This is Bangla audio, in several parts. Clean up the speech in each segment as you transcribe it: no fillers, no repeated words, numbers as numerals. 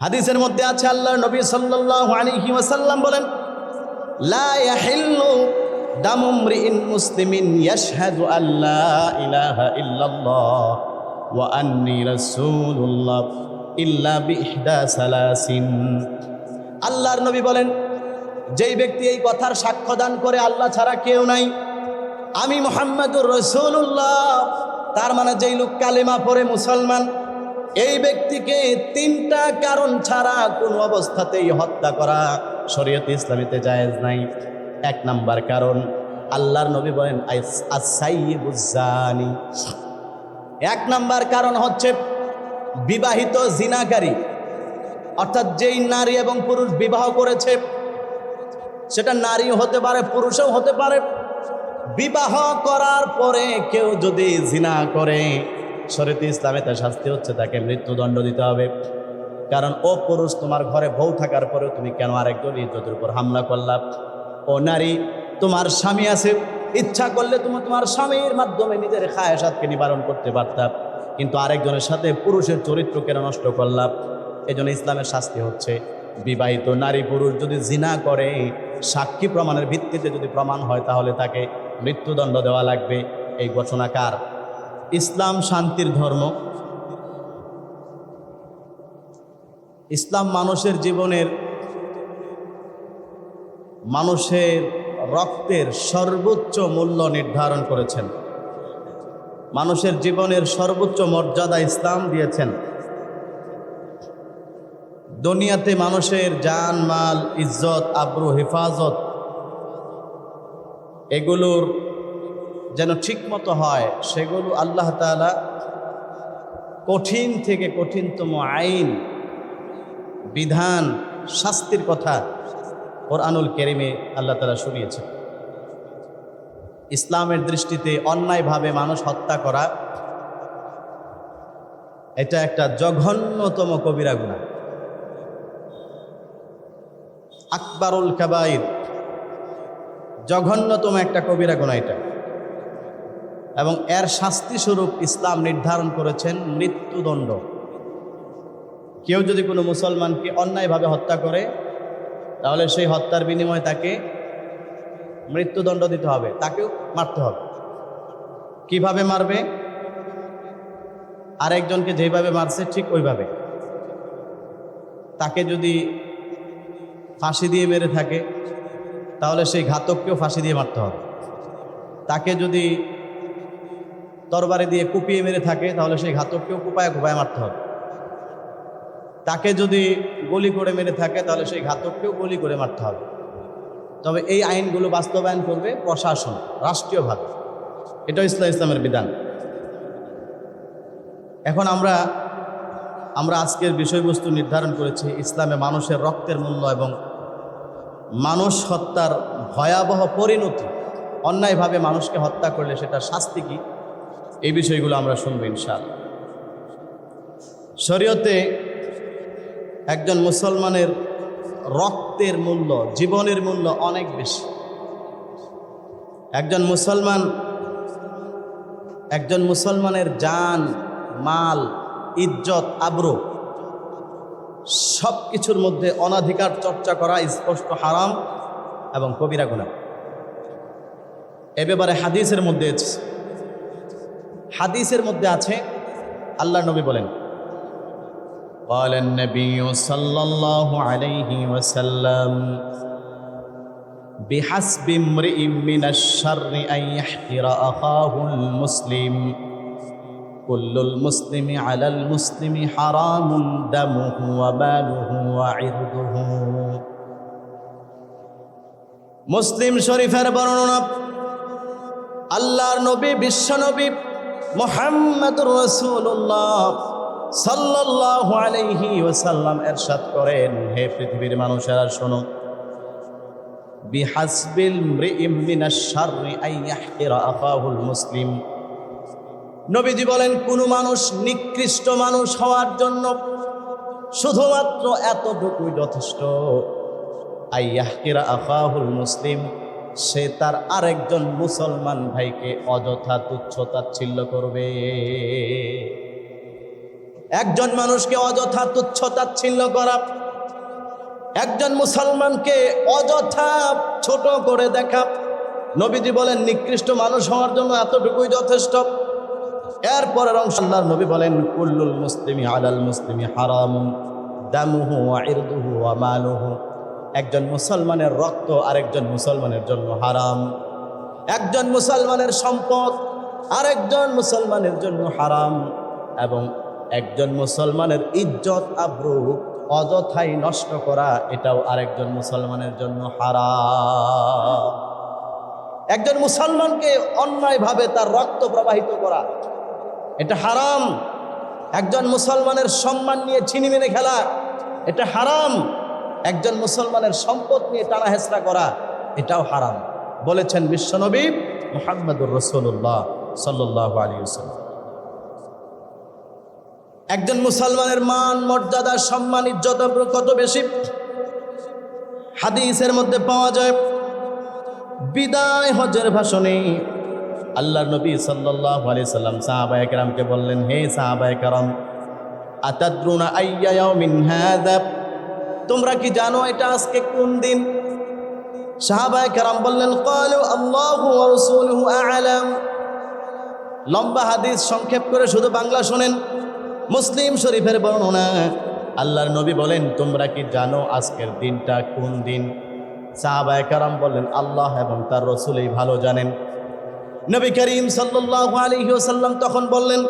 হাদিসের মধ্যে আছে আল্লাহর নবী সাল্লাল্লাহু আলাইহি ওয়াসাল্লাম বলেন, লা ইয়াহিল্লু দামু মরিইন মুসলিমিন ইয়াশহাদু আল্লা ইলাহা ইল্লাল্লাহ ওয়া আন্নী রাসূলুল্লাহ ইল্লা বিইহদা সালাসিন। আল্লাহর নবী বলেন, যেই ব্যক্তি এই কথার সাক্ষ্য দান করে আল্লাহ ছাড়া কেউ নাই, আমি মুহাম্মাদুর রাসূলুল্লাহ, তার মানে যেই লোক কালেমা পড়ে মুসলমান, এই ব্যক্তিকে তিনটা কারণ ছাড়া কোনো অবস্থাতেই হত্যা করা শরীয়তে ইসলামীতে জায়েজ নাই। এক নাম্বার কারণ, আল্লাহর নবী বলেন আস-সাইয়্যিবুজ জানি। এক নাম্বার কারণ হচ্ছে বিবাহিত জিনাকারী, অর্থাৎ যেই নারী এবং পুরুষ বিবাহ করেছে, সেটা নারীও হতে পারে পুরুষও হতে পারে, বিবাহ করার পরে কেউ যদি জিনা করে শরীয়তে ইসলামে তার শাস্তি হচ্ছে তাকে মৃত্যুদণ্ড দিতে হবে। কারণ ও পুরুষ, তোমার ঘরে বউ থাকার পরেও তুমি কেন আরেকজন ইজ্জতের উপর হামলা করলা? ও নারী, তোমার স্বামী আছে, ইচ্ছা করলে তুমি তোমার স্বামীর মাধ্যমে নিজের খায়েশাতকে নিবারণ করতে পারতা, কিন্তু আরেকজনের সাথে পুরুষের চরিত্র কেন নষ্ট করলা? এজন্য ইসলামের শাস্তি হচ্ছে বিবাহিত নারী পুরুষ যদি জিনা করে, সাক্ষী প্রমাণের ভিত্তিতে যদি প্রমাণ হয় তাহলে তাকে মৃত্যুদণ্ড দেওয়া লাগবে। এই ঘোষণাকার ইসলাম শান্তির ধর্ম। ইসলাম মানুষের জীবনের, মানুষের রক্তের সর্বোচ্চ মূল্য নির্ধারণ করেছেন। মানুষের জীবনের সর্বোচ্চ মর্যাদা ইসলাম দিয়েছেন। দুনিয়াতে মানুষের জান মাল, ইজ্জত, আবরু, হেফাজত এগুলোর যেন ঠিকমতো হয়, সেগুলো আল্লাহ তাআলা কঠিন থেকে কঠিনতম আইন, বিধান, শাস্তির কথা কোরআনুল কারীমে আল্লাহ তাআলা শুনিয়েছেন। ইসলামের দৃষ্টিতে অন্যায়ভাবে মানুষ হত্যা করা এটা একটা জঘন্যতম কবিরা গুনাহ, আকবারুল কাবাইর, জঘন্যতম একটা কবিরা গুনাহ এটা। এবং এর শাস্তি স্বরূপ ইসলাম নির্ধারণ করেছেন মৃত্যুদণ্ড। কেউ যদি কোনো মুসলমানকে অন্যায়ভাবে হত্যা করে, তাহলে সেই হত্যার বিনিময়ে তাকে মৃত্যুদণ্ড দিতে হবে, তাকেও মারতে হবে। কিভাবে মারবে? আরেকজনকে যেভাবে মারছে ঠিক ওইভাবে। তাকে যদি ফাঁসি দিয়ে মেরে থাকে, তাহলে সেই ঘাতককেও ফাঁসি দিয়ে মারতে হবে। তাকে যদি তরবারি দিয়ে কুপিয়ে মেরে থাকে, তাহলে সেই ঘাতককেও কুপায় কুপায় মারতে হবে। তাকে যদি গুলি করে মেরে থাকে, তাহলে সেই ঘাতককেও গুলি করে মারতে হবে। তবে এই আইনগুলো বাস্তবায়ন করবে প্রশাসন, রাষ্ট্রীয়ভাবে। এটা ইসলামের বিধান। এখন আমরা আজকের বিষয়বস্তু নির্ধারণ করেছি ইসলামে মানুষের রক্তের মূল্য এবং মানুষ হত্যার ভয়াবহ পরিণতি। অন্যায়ভাবে মানুষকে হত্যা করলে সেটা শাস্তি কি, এই বিষয়গুলো আমরা শুনবো ইনশাআল্লাহ। শরীয়তে একজন মুসলমানের রক্তের মূল্য, জীবনের মূল্য অনেক বেশি। একজন মুসলমানের জান, মাল, ইজ্জত, আবরু সব কিছুর মধ্যে অনাধিকার চর্চা করা স্পষ্ট হারাম এবং কবিরা গুনাহ। এ ব্যাপারে হাদিসের মধ্যে আছে, আল্লাহর নবী বলেন, قال النبي صلى الله عليه وسلم بحسب امرئ من الشر أن يحقر أخاه المسلم كل المسلم على المسلم حرام دمه وماله وعرضه। মুসলিম শরীফের বর্ণনা, আল্লাহর নবী, বিশ্ব নবী মুহাম্মদুর রাসূলুল্লাহ সাল্লাল্লাহু আলাইহি ওয়াসাল্লাম ইরশাদ করেন, হে পৃথিবীর মানুষেরা শোনো, বিহাসবিল মরিইম মিনাশ শাররি আন ইয়াহকিরা আখাহুল মুসলিম। নবীজি বলেন, কোন মানুষ নিকৃষ্ট মানুষ হওয়ার জন্য শুধুমাত্র এতটুকুই যথেষ্ট, আন ইয়াহকিরা আখাহুল মুসলিম, সে তার আরেকজন মুসলমান ভাইকে অযথা তুচ্ছ তাচ্ছিল্য করবে। একজন মানুষকে অযথা তুচ্ছ তাচ্ছিল্য করা, একজন মুসলমানকে অযথা ছোট করে দেখা, নবীজি বলেন নিকৃষ্ট মানুষ হওয়ার জন্য এতটুকুই যথেষ্ট। এরপরের অংশ আল্লাহর নবী বলেন কুল্লুল মুসলিমি আলাল মুসলিমি হারামুন দামুহু ওয়া ইরদুহু ওয়া মালুহু। একজন মুসলমানের রক্ত আরেকজন মুসলমানের জন্য হারাম, একজন মুসলমানের সম্পদ আরেকজন মুসলমানের জন্য হারাম, এবং একজন মুসলমানের ইজ্জত আবরু অযথাই নষ্ট করা এটাও আরেকজন মুসলমানের জন্য হারাম। একজন মুসলমানকে অন্যায়ভাবে তার রক্ত প্রবাহিত করা এটা হারাম। একজন মুসলমানের সম্মান নিয়ে ছিনিমিনি খেলা এটা হারাম। একজন মুসলমানের সম্পদ নিয়ে টানা হেঁচড়া করা এটাও হারাম, বলেছেন বিশ্বনবী মুহাম্মদুর রাসূলুল্লাহ সাল্লাল্লাহু আলাইহি ওয়াসাল্লাম। একজন মুসলমানের মান মর্যাদা সম্মান ইজ্জত কত বেশি হাদিসের মধ্যে পাওয়া যায়। বিদায় হজের ভাষণে আল্লাহর নবী সাল্লাল্লাহু আলাইহি সাল্লাম সাহাবায়ে কেরামকে বললেন, হে সাহাবায়ে কেরাম, আতাদরুনা আইয়া ইয়াউমিন হাযা, তোমরা কি জানো এটা আজকে কোন দিন? সাহাবায়ে কেরাম বললেন, ক্বালু আল্লাহু ওয়া রাসূলুহু আ'লাম। লম্বা হাদিস সংক্ষেপ করে শুধু বাংলা শুনেন। মুসলিম শরীফের বর্ণনা, আল্লাহর নবী বলেন, তোমরা কি জানো আজকের দিনটা কোন দিন? সাহাবায়ে কেরাম বললেন, আল্লাহ এবং তার রাসূলই ভালো জানেন। নবী করিম সাল্লাল্লাহু আলাইহি ওয়াসাল্লাম তখন বললেন,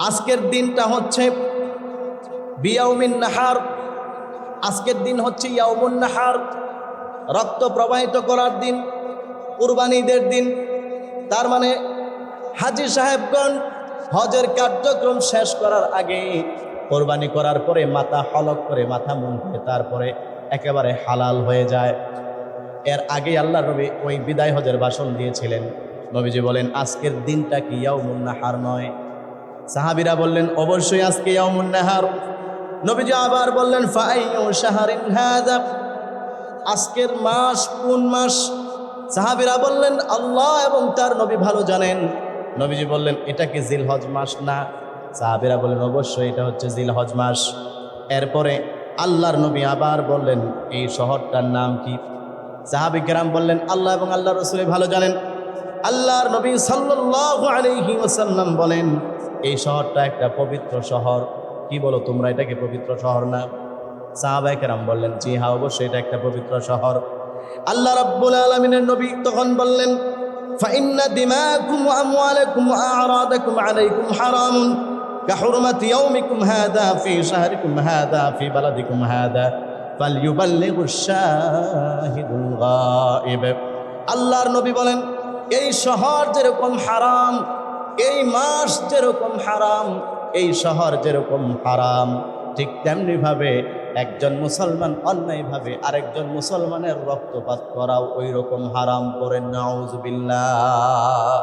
আজকের দিনটা হচ্ছে বিয়াউমিন নাহার, আজকের দিন হচ্ছে ইয়াউমুন নাহার, রক্ত প্রবাহিত করার দিন, কুরবানিদের দিন। তার মানে হাজী সাহেবগণ হজের কার্যক্রম শেষ করার আগে কোরবানি করার পরে মাথা হলক করে মাথা মুন্ডে তারপরে একেবারে হালাল হয়ে যায়। এর আগে আল্লাহর নবী ওই বিদায় হজের ভাষণ দিয়েছিলেন। নবীজি বলেন, আজকের দিনটা কি ইয়াউমুন নাহার নয়? সাহাবীরা বললেন, অবশ্যই আজকে ইয়াউমুন নাহার। নবীজি আবার বললেন, ফাআইয়ু শাহরিন হাযা, আজকের মাস কোন মাস? সাহাবীরা বললেন, আল্লাহ এবং তার নবী ভালো জানেন। নবীজি বললেন, এটা কি জিলহজ মাস না? সাহাবীরা বললেন, অবশ্যই এটা হচ্ছে জিলহজ মাস। এরপরে আল্লাহর নবী আবার বললেন, এই শহরটার নাম কি? সাহাবী কেরাম বললেন, আল্লাহ এবং আল্লাহর রাসূল ভালো জানেন। আল্লাহর নবী সাল্লাল্লাহু আলাইহি ওয়াসাল্লাম বলেন, এই শহরটা একটা পবিত্র শহর। কি বলো তোমরা, এটা কি পবিত্র শহর না? সাহাবায়ে কেরাম বললেন, জি হ্যাঁ, অবশ্যই এটা একটা পবিত্র শহর। আল্লাহ রাব্বুল আলামিনের নবী তখন বললেন, ফাইন্না দিমাকুম ওয়া আমওয়ালাকুম ওয়া আ'রাদাকুম আলাইকুম হারামুন কাহুরমাতি ইয়াউমিকুম হাযা ফি শাহরিকুম হাযা ফি বালাদিকুম হাযা ফালইউবাল্লিগুশ শাহিদুল গায়ব। আল্লাহর নবী বলেন, এই শহর যেরকম হারাম, এই মাস যেরকম হারাম, এই শহর যেরকম হারাম, ঠিক তেমনিভাবে একজন মুসলমান অন্যায়ভাবে আরেকজন মুসলমানের রক্তপাত করাও ওই রকম হারাম করেন। নাউযুবিল্লাহ।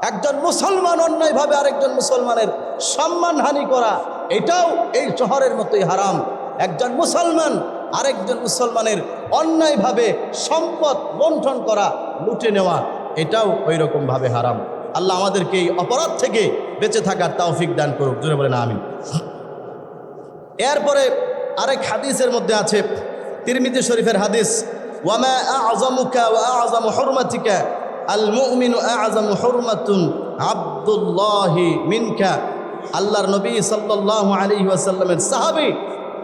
একজন মুসলমান অন্যায়ভাবে আরেকজন মুসলমানের সম্মানহানি করা এটাও এই শহরের মতোই হারাম। একজন মুসলমান আরেকজন মুসলমানের অন্যায়ভাবে সম্পদ লুণ্ঠন করা, লুটে নেওয়া, এটাও ওই রকমভাবে হারাম। আল্লাহ আমাদেরকে এই অপরাধ থেকে বেঁচে থাকার তৌফিক দান করুক, জোরে বলেন আমিন। এরপরে আরেক হাদিসের মধ্যে আছে, তিরমিজি শরীফের হাদিস, ওয়ামা আ'যামুকা ওয়া আ'যামু হুরমাতিকা আল মুমিনু আ'যামু হুরমাতুন আব্দুল্লাহি মিনকা। আল্লাহর নবী সাল্লাল্লাহু আলাইহি ওয়াসাল্লামের সাহাবী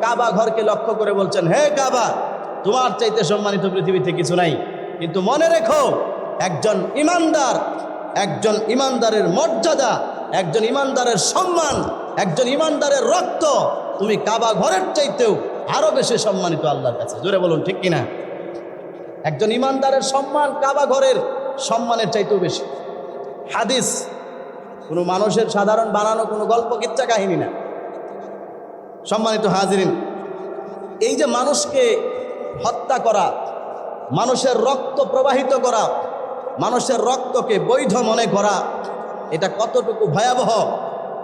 কাবা ঘরকে লক্ষ্য করে বলছেন, হে কাবা, তোমার চাইতে সম্মানিত পৃথিবীতে কিছু নাই, কিন্তু মনে রেখো একজন ইমানদার, একজন ইমানদারের মর্যাদা, একজন ইমানদারের সম্মান, একজন ইমানদারের রক্ত তুমি কাবা ঘরের চাইতেও আরো বেশি সম্মানিত আল্লাহর কাছে। জোরে বলুন ঠিক কিনা? একজন ইমানদারের সম্মান কাবা ঘরের সম্মানের চাইতেও বেশি। হাদিস কোনো মানুষের সাধারণ বানানো কোনো গল্প কিচ্ছা কাহিনী না। সম্মানিত হাজিরিন, এই যে মানুষকে হত্যা করা, মানুষের রক্ত প্রবাহিত করা, মানুষের রক্তকে বৈধ মনে করা, এটা কতটুকু ভয়াবহ,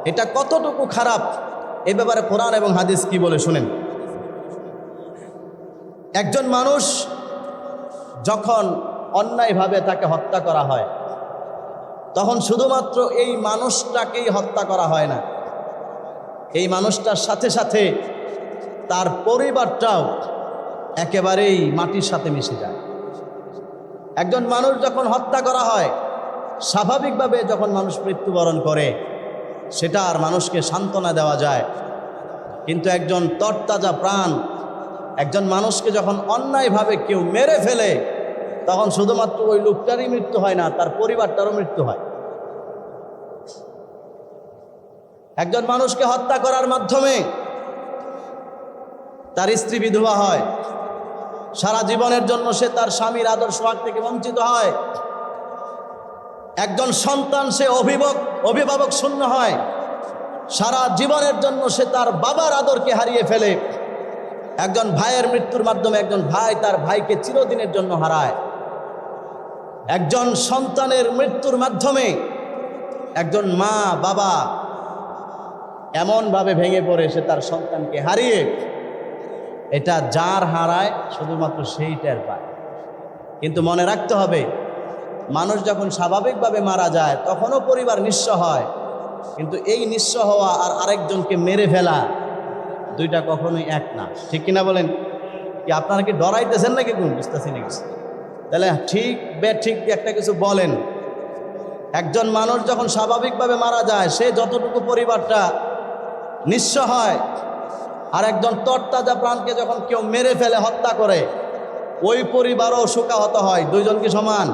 এটা কতটুকু খারাপ, এ ব্যাপারে কোরআন এবং হাদিস কি বলে শুনেন। একজন মানুষ যখন অন্যায়ভাবে তাকে হত্যা করা হয়, তখন শুধুমাত্র এই মানুষটাকেই হত্যা করা হয় না, এই মানুষটার সাথে সাথে তার পরিবারটাও একেবারেই মাটির সাথে মিশে যায়। একজন মানুষ যখন হত্যা করা হয়, স্বাভাবিকভাবে যখন মানুষ মৃত্যুবরণ করে সেটা আর মানুষকে সান্ত্বনা দেওয়া যায়, কিন্তু একজন তরতাজা প্রাণ একজন মানুষকে যখন অন্যায়ভাবে কেউ মেরে ফেলে, তখন শুধুমাত্র ওই লোকটারই মৃত্যু হয় না, তার পরিবারটারও মৃত্যু হয়। একজন মানুষকে হত্যা করার মাধ্যমে তার স্ত্রী বিধবা হয়, সারা জীবনের জন্য সে তার স্বামীর আদর সোহাগ থেকে বঞ্চিত হয়। একজন সন্তান সে অভিভাবক শূন্য হয়, সারা জীবনের জন্য সে তার বাবার আদরকে হারিয়ে ফেলে। একজন ভাইয়ের মৃত্যুর মাধ্যমে একজন ভাই তার ভাইকে চিরদিনের জন্য হারায়। একজন সন্তানের মৃত্যুর মাধ্যমে একজন মা বাবা এমনভাবে ভেঙে পড়ে সে তার সন্তানকে হারিয়ে, এটা যার হারায় শুধুমাত্র সেই টের পায়। কিন্তু মনে রাখতে হবে, মানুষ যখন স্বাভাবিকভাবে মারা যায় তখনও পরিবার নিঃস্ব হয়, কিন্তু এই নিঃস্ব হওয়া আর আরেকজনকে মেরে ফেলা, দুইটা কখনোই এক না। ঠিক কিনা বলেন? কি আপনারা কি ডরাইতেছেন নাকি? কোন বুঝতেছি নাকি? তাহলে ঠিক ঠিক একটা কিছু বলেন। একজন মানুষ যখন স্বাভাবিকভাবে মারা যায়, সে যতটুকু পরিবারটা নিঃস্ব হয়, আর একজন তরতাজা প্রাণকে যখন কেউ মেরে ফেলে, হত্যা করে, ওই পরিবারও শোকাহত হয়। দুইজন কি সমান?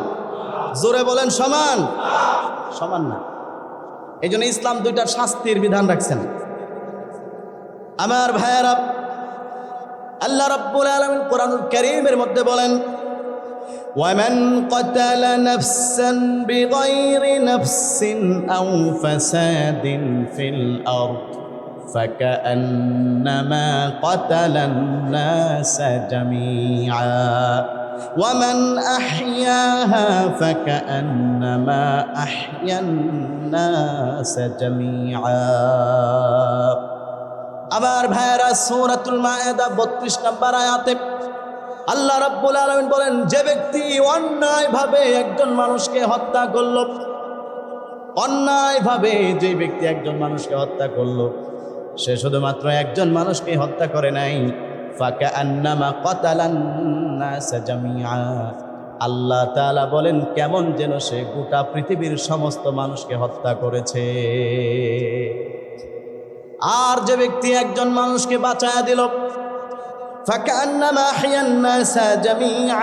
জোরে বলেন সমান? সমান না। এই জন্য ইসলাম দুইটার শাস্তির বিধান রাখছেন। আমার ভাইয়েরা, আল্লাহ রাব্বুল আলামিন কোরআনুল কারীমের মধ্যে বলেন, ওয়ামান ক্বাতালা নাফসান বিগাইরি নাফসিন আও ফাসাদিন ফিল আরদ ফাকান্নামা ক্বাতালান নাস জামিআ ওয়ামান আহইয়াহা ফাকান্নামা আহইয়ান নাস জামিআ। আমার ভাইয়েরা, সূরাতুল মায়েদা 32 নম্বর আয়াতে আল্লাহ রাব্বুল আলামিন বলেন, যে ব্যক্তি অন্যায়ভাবে একজন মানুষকে হত্যা করল, অন্যায়ভাবে যে ব্যক্তি একজন মানুষকে হত্যা করল, সে শুধুমাত্র একজন মানুষকে হত্যা করে নাই, ফাকান্নামা ক্বাতালান নাস জামিআ। আল্লাহ তাআলা বলেন, কেমন যেন সে গোটা পৃথিবীর সমস্ত মানুষকে হত্যা করেছে। আর যে ব্যক্তি একজন মানুষকে বাঁচায়া দিল, ফাকান্নামা আহইয়ান নাস জামিআ,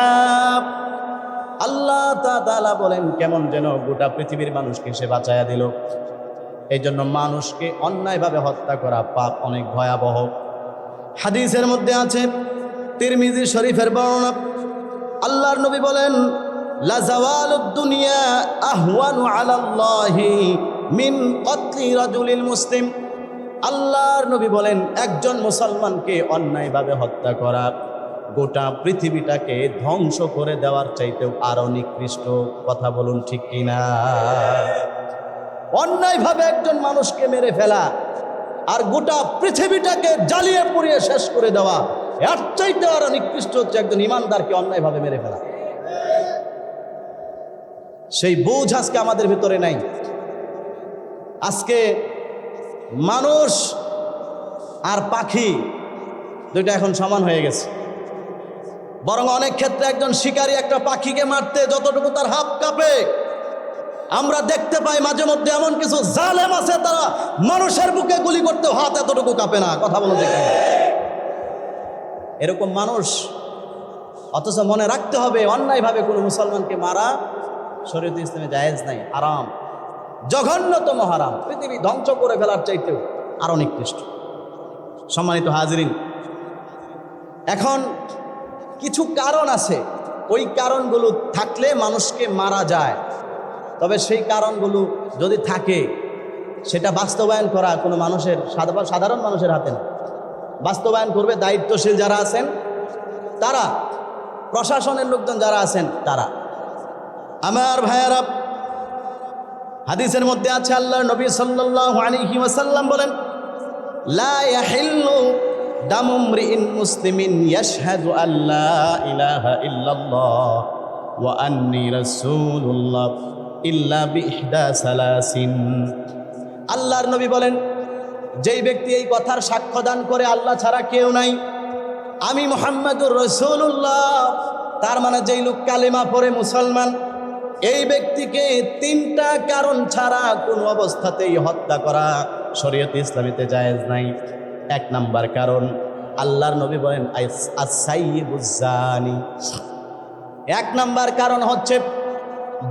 আল্লাহ তাআলা বলেন, কেমন যেন গোটা পৃথিবীর মানুষকে সে বাঁচায়া দিল। এই জন্য মানুষকে অন্যায়ভাবে হত্যা করা পাপ অনেক ভয়াবহ। হাদিসের মধ্যে আছে, তিরমিজি শরীফের বর্ণনা, আল্লাহর নবী বলেন, লা জাওয়ালুদ দুনিয়া আহওয়ানু আলাল্লাহি মিন কতলি রাজুলিল মুসলিম। আল্লাহর নবী বলেন, একজন মুসলমানকে অন্যায়ভাবে হত্যা করা গোটা পৃথিবীটাকে ধ্বংস করে দেওয়ার চাইতেও আরো নিকৃষ্ট। কথা বলুন ঠিক কিনা? অন্যায়ভাবে একজন মানুষকে মেরে ফেলা আর গোটা পৃথিবীটাকে জ্বালিয়ে পুড়িয়ে শেষ করে দেওয়া, এর চাইতে আরো নিকৃষ্ট হচ্ছে একজন ইমানদারকে অন্যায়ভাবে মেরে ফেলা। সেই বুঝ আজকে আমাদের ভিতরে নাই। আজকে মানুষ আর পাখি দুইটা এখন সমান হয়ে গেছে। বরং অনেক ক্ষেত্রে একজন শিকারী একটা পাখিকে মারতে যতটুকু তার হাত কাঁপে, আমরা দেখতে পাই মাঝে মধ্যে এমন কিছু জালেম আছে, তারা মানুষের বুকে গুলি করতে হাত এতটুকু কাঁপে না। কথা বলো দেখি, এরকম মানুষ। অথচ মনে রাখতে হবে, অন্যায়ভাবে কোনো মুসলমানকে মারা শরীয়ত ইসলামে জায়েজ নাই, হারাম, জঘন্যতম হারাম, পৃথিবী ধ্বংস করে ফেলার চাইতেও আরো নিকৃষ্ট। সম্মানিত হাজিরিন, এখন কিছু কারণ আছে, ওই কারণগুলো থাকলে মানুষকে মারা যায়। তবে সেই কারণগুলো যদি থাকে, সেটা বাস্তবায়ন করা কোনো মানুষের, সাধারণ মানুষের হাতে না। বাস্তবায়ন করবে দায়িত্বশীল যারা আছেন তারা, প্রশাসনের লোকজন যারা আছেন তারা। আমার ভাইয়েরা, হাদিসের মধ্যে আছে, আল্লাহর নবী সাল্লাল্লাহু আলাইহি ওয়াসাল্লাম বলেন, লা ইয়াহিল্লু দামু ইমরিইন মুসলিমিন ইয়াশহাদু আল্লা ইলাহা ইল্লাল্লাহ ওয়া আন্নী রাসূলুল্লাহ ইল্লা বিইহদা সালাসিন। আল্লাহর নবী বলেন, যেই ব্যক্তি এই কথার সাক্ষ্য দান করে আল্লাহ ছাড়া কেউ নাই, আমি মুহাম্মাদুর রাসূলুল্লাহ, তার মানে যেই লোক কালেমা পড়ে মুসলমান, এই ব্যক্তিকে তিনটা কারণ ছাড়া কোনো অবস্থাতেই হত্যা করা শরীয়তে ইসলামীতে জায়েজ নাই। এক নাম্বার কারণ, আল্লাহর নবী বলেন আস-সাইয়্যিবুজ জানি। এক নাম্বার কারণ হচ্ছে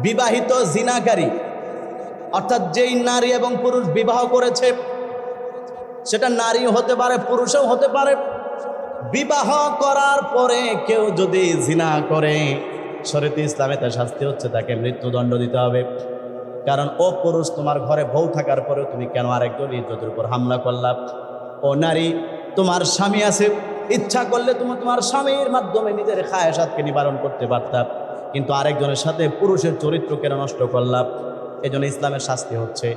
বিবাহিত জিনাকারী, অর্থাৎ যেই নারী এবং পুরুষ বিবাহ করেছে, সেটা নারীও হতে পারে পুরুষও হতে পারে, বিবাহ করার পরে কেউ যদি জিনা করে শরীয়তে ইসলামেতে শাস্তি হচ্ছে তাকে মৃত্যুদণ্ড দিতে হবে। কারণ ও পুরুষ, তোমার ঘরে বউ থাকার পরেও তুমি কেন আরেকজন ইজ্জতের উপর হামলা করলা? ও নারী, তোমার স্বামী আছে, ইচ্ছা করলে তুমি তোমার স্বামীর মাধ্যমে নিজের খায়েশাতকে নিবারণ করতে পারতাম, কিন্তু আরেকজনের সাথে পুরুষের চরিত্র কেন নষ্ট করলাম? এই জন্য ইসলামের শাস্তি হচ্ছে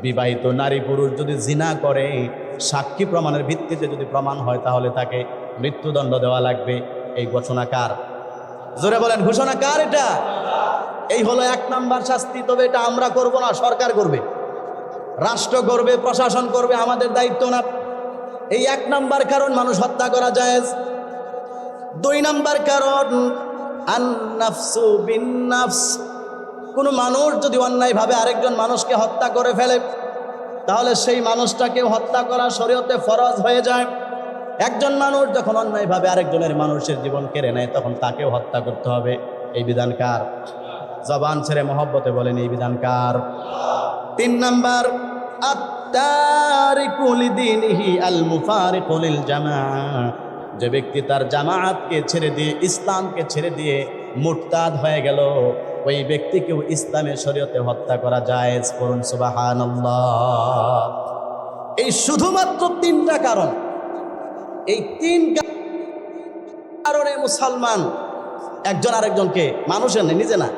বিবাহিত নারী পুরুষ যদি জিনা করে, সাক্ষী প্রমাণের ভিত্তিতে যদি প্রমাণ হয় তাহলে তাকে মৃত্যুদণ্ড দেওয়া লাগবে। এই ঘোষণা কার? জোরে বলেন, ঘোষণা কার এটা? এই হলো এক নাম্বার শাস্তি। তবে এটা আমরা করব না, সরকার করবে, রাষ্ট্র করবে, প্রশাসন করবে, আমাদের দায়িত্ব না। এই এক নাম্বার কারণ মানুষ হত্যা করা জায়েজ। দুই নাম্বার কারণ আন-নাফসু বিন-নাফস। কোনো মানুষ যদি অন্যায়ভাবে আরেকজন মানুষকে হত্যা করে ফেলে, তাহলে সেই মানুষটাকে হত্যা করা শরীয়তে ফরজ হয়ে যায়। একজন মানুষ যখন অন্যায়ভাবে আরেকজনের মানুষের জীবন কেড়ে নেয়, তখন তাকেও হত্যা করতে হবে। এই বিধান কার? জবান ছেড়ে মহব্বতে বলেন, এই বিধান কার? তিন নাম্বার, আত-তারিকু লিদীনিহি আল-মুফারিকু লিল জামাআহ। যে ব্যক্তি তার জামাআতকে ছেড়ে দিয়ে, ইসলামকে ছেড়ে দিয়ে মুরতাদ হয়ে গেল, ওই ব্যক্তিকেও ইসলামের শরীয়তে হত্যা করা জায়েজ। করুন সুবহানাল্লাহ। এই শুধুমাত্র তিনটা কারণ, এই তিন কারণে মুসলমান একজন আরেকজনকে, মানুষের নিজে না,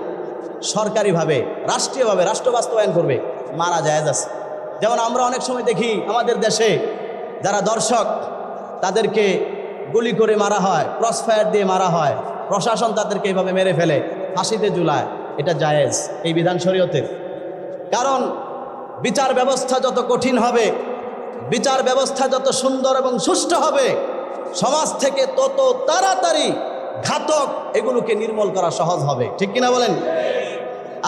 সরকারিভাবে, রাষ্ট্রীয়ভাবে, রাষ্ট্র বাস্তবায়ন করবে, মারা জায়েজ আছে। যেমন আমরা অনেক সময় দেখি আমাদের দেশে যারা দর্শক তাদেরকে গুলি করে মারা হয়, ক্রসফায়ার দিয়ে মারা হয়, প্রশাসন তাদেরকে এইভাবে মেরে ফেলে, ফাঁসিতে ঝুলায়। এটা জায়েজ এই বিধান শরীয়তের। কারণ বিচার ব্যবস্থা যত কঠিন হবে, বিচার ব্যবস্থা যত সুন্দর এবং সুষ্ঠু হবে, সমাজ থেকে তত তাড়াতাড়ি ঘাতক এগুলোকে নির্মূল করা সহজ হবে। ঠিক কিনা বলেন?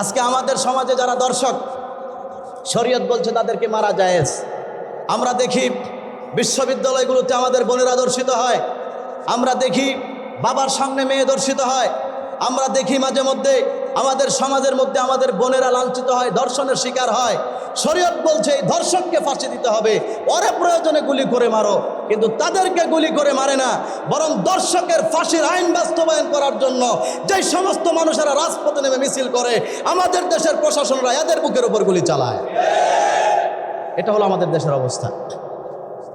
আজকে আমাদের সমাজে যারা দর্শক, শরীয়ত বলছে তাদেরকে মারা জায়েজ। আমরা দেখি বিশ্ববিদ্যালয়গুলোতে আমাদের বোনেরা দর্শিত হয়, আমরা দেখি বাবার সামনে মেয়ে দর্শিত হয়, আমরা দেখি মাঝে মধ্যে আমাদের সমাজের মধ্যে আমাদের বোনেরা লাঞ্ছিত হয়, ধর্ষণের শিকার হয়। শরীয়ত বলছে এই ধর্ষককে ফাঁসি দিতে হবে, ওরে প্রয়োজনে গুলি করে মারো, কিন্তু তাদেরকে গুলি করে মারে না, বরং দর্শকের ফাঁসির আইন বাস্তবায়ন করার জন্য যে সমস্ত মানুষেরা রাজপথে নেমে মিছিল করে, আমাদের দেশের প্রশাসনরা এদের বুকের উপর গুলি চালায়। এটা হলো আমাদের দেশের অবস্থা।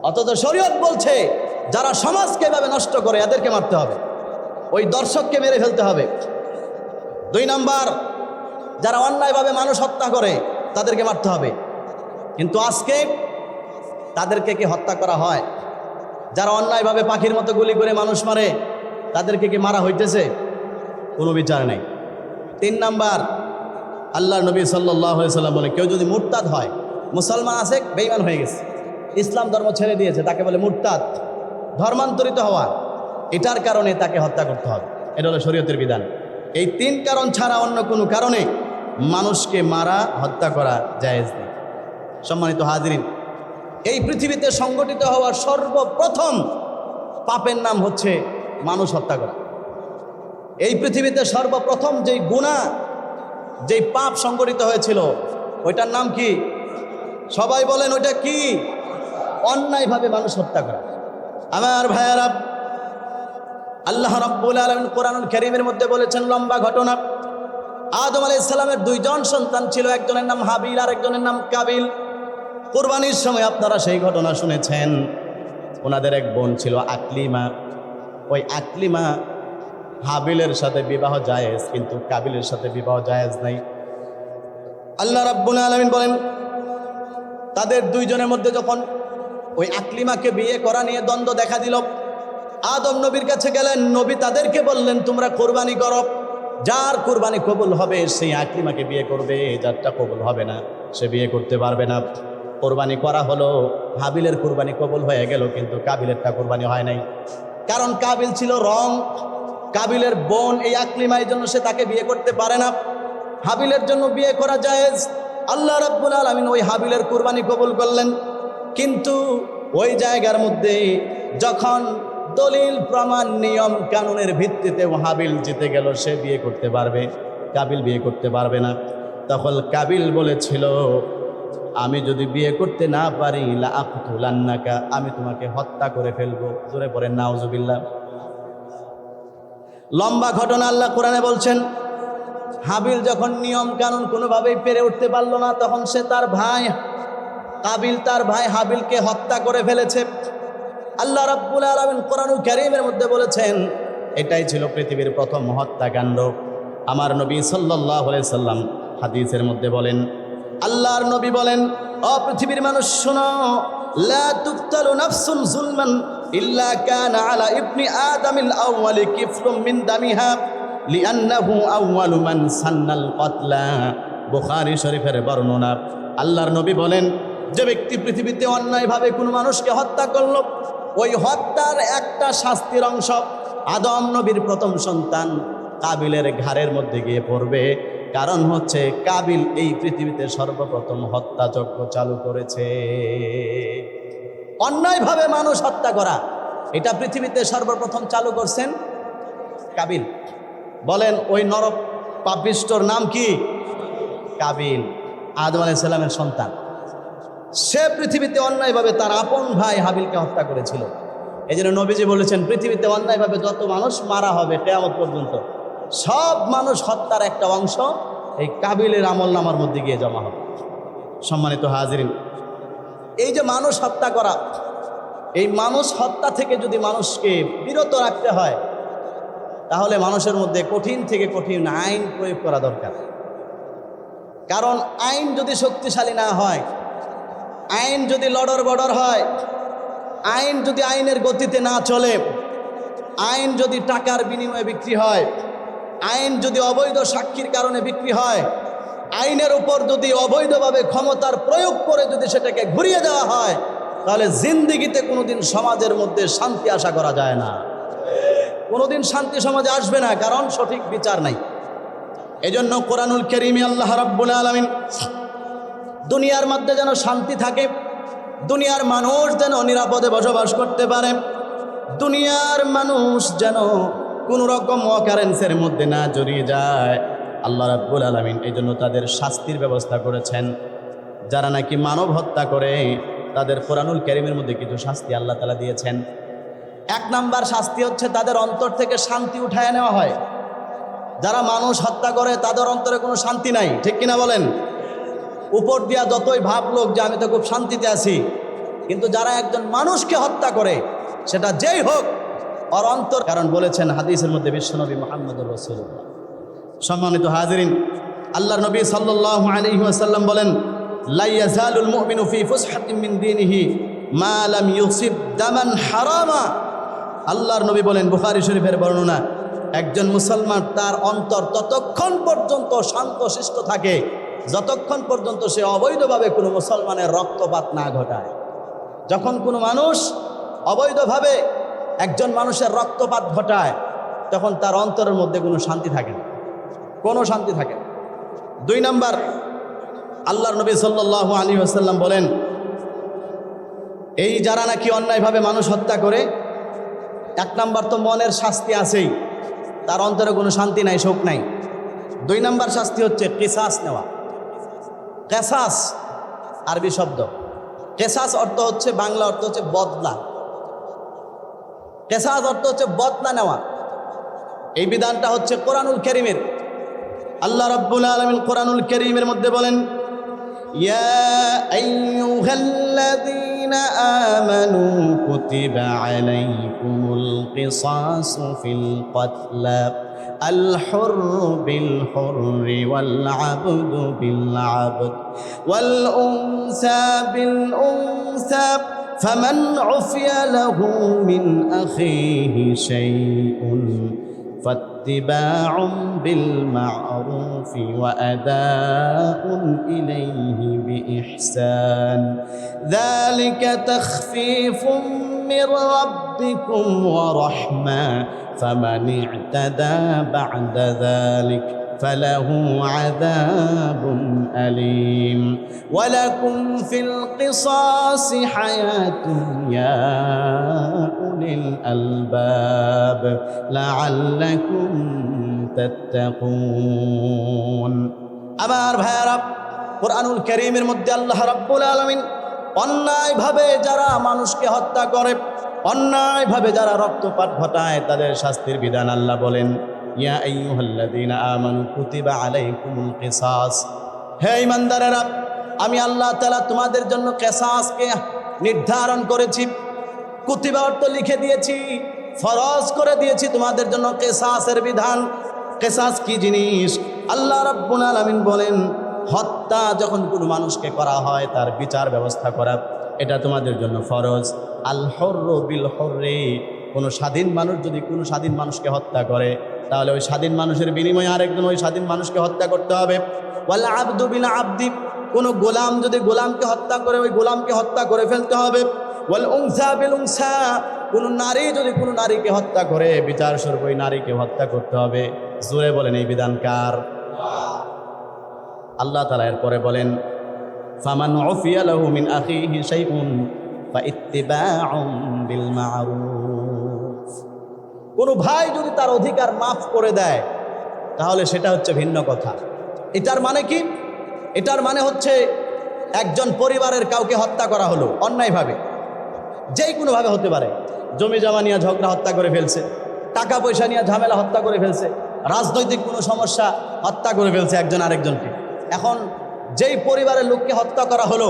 অথচ শরীয়ত বলছে যারা সমাজকে এভাবে নষ্ট করে এদেরকে মারতে হবে, ওই দর্শককে মেরে ফেলতে হবে। দুই নাম্বার, যারা অন্যায়ভাবে মানুষ হত্যা করে তাদেরকে মারতে হবে। কিন্তু আজকে তাদেরকে কি হত্যা করা হয়? যারা অন্যায়ভাবে পাখির মতো গুলি করে মানুষ মারে তাদেরকে কি মারা হইতেছে? কোনো বিচার নেই। তিন নাম্বার, আল্লাহর নবী সাল্লাল্লাহু আলাইহি ওয়াসাল্লাম বলে কেউ যদি মুরতাদ হয়, মুসলমান আছে বেঈমান হয়ে গেছে, ইসলাম ধর্ম ছেড়ে দিয়েছে, তাকে বলে মুরতাদ, ধর্মান্তরিত হওয়া, এটার কারণে তাকে হত্যা করতে হবে। এটা হলো শরীয়তের বিধান। এই তিন কারণ ছাড়া অন্য কোনো কারণে মানুষকে মারা, হত্যা করা জায়েজ নেই। সম্মানিত হাজিরিন, এই পৃথিবীতে সংগঠিত হওয়ার সর্বপ্রথম পাপের নাম হচ্ছে মানুষ হত্যা করা। এই পৃথিবীতে সর্বপ্রথম যেই গুনাহ, যেই পাপ সংগঠিত হয়েছিল, ওইটার নাম কি? সবাই বলেন ওইটা কি? অন্যায়ভাবে মানুষ হত্যা করা। আমার ভাইয়ারা, আল্লাহ রাব্বুল আলামিন কোরআনুল কারীমের মধ্যে বলেছেন লম্বা ঘটনা। আদম আলাইহিস সালামের দুইজন সন্তান ছিল, একজনের নাম হাবিল আর একজনের নাম কাবিল। কুরবানির সময় আপনারা সেই ঘটনা শুনেছেন। ওনাদের এক বোন ছিল আকলিমা। ওই আকলিমা, হাবিলের সাথে বিবাহ জায়েজ, কিন্তু কাবিলের সাথে বিবাহ জায়েজ নাই। আল্লাহ রাব্বুল আলামিন বলেন তাদের দুইজনের মধ্যে যখন ওই আকলিমাকে বিয়ে করা নিয়ে দ্বন্দ্ব দেখা দিল, আদম নবীর কাছে গেলেন। নবী তাদেরকে বললেন তোমরা কোরবানি করো, যার কোরবানি কবুল হবে সেই আকলিমাকে বিয়ে করবে, যারটা কবুল হবে না সে বিয়ে করতে পারবে না। কোরবানি করা হলো, হাবিলের কোরবানি কবুল হয়ে গেল, কিন্তু কাবিলেরটা কোরবানি হয় নাই। কারণ কাবিল ছিল রং, কাবিলের বোন এই আকলিমা, এই জন্য সে তাকে বিয়ে করতে পারে না। হাবিলের জন্য বিয়ে করা জায়েজ। আল্লাহ রাব্বুল আলামিন ওই হাবিলের কোরবানি কবুল করলেন। কিন্তু ওই জায়গার মধ্যে যখন দলিল প্রমাণ নিয়ম কানুনের ভিত্তিতে হাবিল জিতে গেল, সে বিয়ে করতে পারবে, কাবিল বিয়ে করতে পারবে না। তখন কাবিল বলেছিল, আমি যদি বিয়ে করতে না পারি লা আকতুলান্নাকা, আমি তোমাকে হত্যা করে ফেলবো। জোরে পড়েন নাউজুবিল্লাহ। লম্বা ঘটনা আল্লাহ কোরআনে বলছেন। হাবিল যখন নিয়ম কানুন কোনোভাবেই পেরে উঠতে পারলো না, তখন সে তার ভাই কাবিল, তার ভাই হাবিলকে হত্যা করে ফেলেছে। আল্লাহ রাব্বুল আলামিন কোরআনুল কারীমের মধ্যে বলেছেন, এটাই ছিল পৃথিবীর প্রথম হত্যাকাণ্ড। আমার নবী সাল্লাল্লাহু আলাইহি সাল্লাম হাদিসের মধ্যে বলেন, আল্লাহর নবী বলেন, ও পৃথিবীর মানুষ শোনো, লা তুকতালু নাফসুন যুলমান ইল্লা কানা আলা ইবনি আদামিল আউয়ালি কিফলুম মিন দামিহা লিআন্নাহু আউয়ালু মান সান্নাল কতলা। বুখারী শরীফের বর্ণনা। আল্লাহর নবী বলেন, যে ব্যক্তি পৃথিবীতে অন্যায়ভাবে কোনো মানুষকে হত্যা করল, ওই হত্যার একটা শাস্তির অংশ আদম নবীর প্রথম সন্তান কাবিলের ঘাড়ের মধ্যে গিয়ে পড়বে। কারণ হচ্ছে কাবিল এই পৃথিবীতে সর্বপ্রথম হত্যাযজ্ঞ চালু করেছে। অন্যায়ভাবে মানুষ হত্যা করা, এটা পৃথিবীতে সর্বপ্রথম চালু করছেন কাবিল। বলেন, ওই নরক পাপিষ্ঠর নাম কি? কাবিল, আদম আলাইহিস সালামের সন্তান। সে পৃথিবীতে অন্যায়ভাবে তার আপন ভাই হাবিলকে হত্যা করেছিল। এই জন্য নবীজি বলেছেন, পৃথিবীতে অন্যায়ভাবে যত মানুষ মারা হবে কিয়ামত পর্যন্ত, সব মানুষ হত্যার একটা অংশ এই কাবিলের আমলনামার মধ্যে গিয়ে জমা হবে। সম্মানিত হাজিরিন, এই যে মানুষ হত্যা করা, এই মানুষ হত্যা থেকে যদি মানুষকে বিরত রাখতে হয়, তাহলে মানুষের মধ্যে কঠিন থেকে কঠিন আইন প্রয়োগ করা দরকার। কারণ আইন যদি শক্তিশালী না হয়, আইন যদি লড়র বড়র হয়, আইন যদি আইনের গতিতে না চলে, আইন যদি টাকার বিনিময়ে বিক্রি হয়, আইন যদি অবৈধ সাক্ষীর কারণে বিক্রি হয়, আইনের উপর যদি অবৈধভাবে ক্ষমতার প্রয়োগ করে যদি সেটাকে ঘুরিয়ে দেওয়া হয়, তাহলে জিন্দিগিতে কোনোদিন সমাজের মধ্যে শান্তি আশা করা যায় না। কোনোদিন শান্তি সমাজে আসবে না, কারণ সঠিক বিচার নাই। এজন্য কোরআনুল কারীমে আল্লাহ রাব্বুল আলামিন দুনিয়ার মধ্যে যেন শান্তি থাকে, দুনিয়ার মানুষ যেন নিরাপদে বসবাস করতে পারে, দুনিয়ার মানুষ যেন কোনো রকম অকারেন্সের মধ্যে না জড়িয়ে যায়, আল্লাহ রাব্বুল আলামিন এই জন্য তাদের শাস্তির ব্যবস্থা করেছেন। যারা নাকি মানব হত্যা করে, তাদের কোরআনুল কারীমের মধ্যে কিছু শাস্তি আল্লাহ তাআলা দিয়েছেন। এক নাম্বার শাস্তি হচ্ছে তাদের অন্তর থেকে শান্তি উঠায় নেওয়া হয়। যারা মানুষ হত্যা করে তাদের অন্তরে কোনো শান্তি নাই, ঠিক কিনা বলেন? উপর দিয়া যতই ভাবলোক যে আমি তো খুব শান্তিতে আছি, কিন্তু যারা একজন মানুষকে হত্যা করে, সেটা যেই হোক, ওর অন্তর, কারণ বলেছেন হাদিসের মধ্যে বিশ্বনবী মুহাম্মদুর রাসূলুল্লাহ। সম্মানিত হাজিরিন, আল্লাহর নবী সাল্লাল্লাহু আলাইহি ওয়াসাল্লাম বলেন, লা ইয়াজালুল মুমিনু ফি ফুসহাতিন মিন দীনিহি মা লাম ইউসিব দামান হারামা। আল্লাহর নবী বলেন, বুখারী শরীফের বর্ণনা, একজন মুসলমান তার অন্তর ততক্ষণ পর্যন্ত শান্তশিষ্ট থাকে যতক্ষণ পর্যন্ত সে অবৈধভাবে কোনো মুসলমানের রক্তপাত না ঘটায়। যখন কোনো মানুষ অবৈধভাবে একজন মানুষের রক্তপাত ঘটায়, তখন তার অন্তরের মধ্যে কোনো শান্তি থাকে না, কোনো শান্তি থাকে না। 2 নাম্বার, আল্লাহর নবী সাল্লাল্লাহু আলাইহি ওয়াসাল্লাম বলেন, এই যারা নাকি অন্যায়ভাবে মানুষ হত্যা করে, 1 নাম্বার তো মনের শাস্তি আছেই, তার অন্তরে কোনো শান্তি নাই, শোক নাই। 2 নাম্বার শাস্তি হচ্ছে কিসাস নেওয়া। কেসাস আরবি শব্দ, কেসাস অর্থ হচ্ছে, বাংলা অর্থ হচ্ছে বদলা। কেসাস অর্থ হচ্ছে বদলা নেওয়া। এই বিধানটা হচ্ছে কোরআনুল কারীমের। আল্লাহ রাব্বুল আলামিন কোরআনুল কারীমের মধ্যে বলেন, ইয়া আইয়ুহাল্লাযীনা আমানু কুতিবা আলাইকুমুল কিসাসু ফিল কতলা আল হুররু বিল হুররি ওয়াল আবদু বিল আবদ ওয়াল উনসা বিল উনসা ফামান উফিয়া লাহু মিন আখিহি শাইউন فاتباع بالمعروف وأداء إليه بإحسان ذلك تخفيف من ربكم ورحمة فمن اعتدى بعد ذلك فله عذاب أليم ولكم في القصاص حياة يا أولي الألباب لعلكم تتقون আমার ভাইরা কুরআনুল কারীমের মধ্যে আল্লাহ রাব্বুল আলামিন অন্যায়ভাবে যারা মানুষকে হত্যা করে অন্যায়ভাবে যারা রক্তপাত ঘটায় তাদের শাস্তির বিধান আল্লাহ বলেন ইয়া আইয়ুহাল্লাযীনা আমানু কুতিবা আলাইকুমুল কিসাস হে ঈমানদারেরা আমি আল্লাহ তাআলা তোমাদের জন্য কিসাসকে নির্ধারণ করেছি কুতিবা অর্থ লিখে দিয়েছি ফরজ করে দিয়েছি তোমাদের জন্য কিসাসের বিধান কিসাস কি জিনিস আল্লাহ রাব্বুল আলামিন বলেন হত্যা যখন কোনো মানুষকে করা হয় তার বিচার ব্যবস্থা করা এটা তোমাদের জন্য ফরজ আল হুররু বিল হুররি কোনো স্বাধীন মানুষ যদি কোনো স্বাধীন মানুষকে হত্যা করে তাহলে ওই স্বাধীন মানুষের বিনিময়ে আরেকজন ওই স্বাধীন মানুষকে হত্যা করতে হবে ওয়াল আবদু বিল আবদি কোনো গোলাম যদি গোলামকে হত্যা করে ওই গোলামকে হত্যা করে ফেলতে হবে ওয়াল উনসা বিল উনসা কোনো নারী যদি কোনো নারীকে হত্যা করে বিচার স্বরূপ ওই নারীকে হত্যা করতে হবে জোরে বলেন এই বিধান কার আল্লাহ তাআলা এরপরে বলেন ফামান উফিয়া লাহু মিন আখিহি শাইউন ফাইত্তিবাউম বিল মা'রুফ কোনো ভাই যদি তার অধিকার মাফ করে দেয় তাহলে সেটা হচ্ছে ভিন্ন কথা এটার মানে কি এটার মানে হচ্ছে একজন পরিবারের কাউকে হত্যা করা হলো অন্যায়ভাবে যেই কোনোভাবে হতে পারে জমি জমা নিয়ে ঝগড়া হত্যা করে ফেলছে টাকা পয়সা নিয়ে ঝামেলা হত্যা করে ফেলছে রাজনৈতিক কোনো সমস্যা হত্যা করে ফেলছে একজন আরেকজনকে এখন যেই পরিবারের লোককে হত্যা করা হলো